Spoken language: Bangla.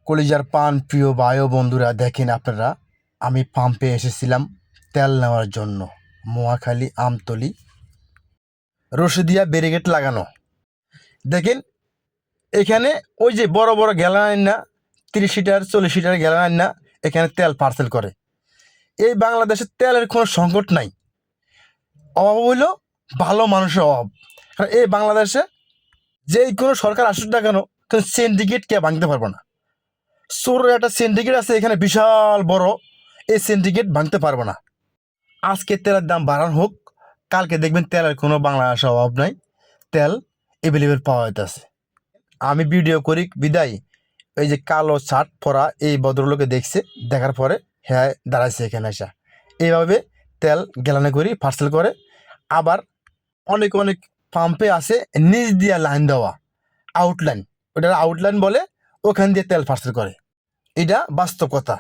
কলিজার পান প্রিয় ভাই ও বন্ধুরা, দেখেন আপনারা, আমি পাম্পে এসেছিলাম তেল নেওয়ার জন্য। মহাখালী আমতলি রশিদিয়া ব্যারিকেড লাগানো। দেখেন এখানে ওই যে বড় বড় গ্যালান আইন না, 30 লিটার 40 লিটার গ্যালান আইন না, এখানে তেল পার্সেল করে। এই বাংলাদেশে তেলের কোনো সংকট নাই, অভাব হইল ভালো মানুষের অভাব। কারণ এই বাংলাদেশে যে কোনো সরকার আসুক না কেন, সিন্ডিকেট কে ভাঙতে পারবো না। চোরের একটা সিন্ডিকেট আছে এখানে বিশাল বড়, এই সিন্ডিকেট ভাঙতে পারবো না। আজকে তেলের দাম বাড়ানো হোক, কালকে দেখবেন তেলের কোনো বাংলাদেশে অভাব নাই, তেল এভেলেবেল পাওয়া যাইতেছে। আমি ভিডিও করি বিদায় এই যে কালো শার্ট পরা এই ভদ্রলোকে দেখছে, দেখার পরে হ্যাঁ দাঁড়াইছে এখানে আসা। এইভাবে তেল গ্যালানে করি পার্সেল করে। আবার অনেক অনেক পাম্পে আছে নিচ দিয়া লাইন দেওয়া, আউটলাইন, ওটা আউটলাইন বলে, ওখান দিয়ে তেল পার্সেল করে। এটা বাস্তব কথা।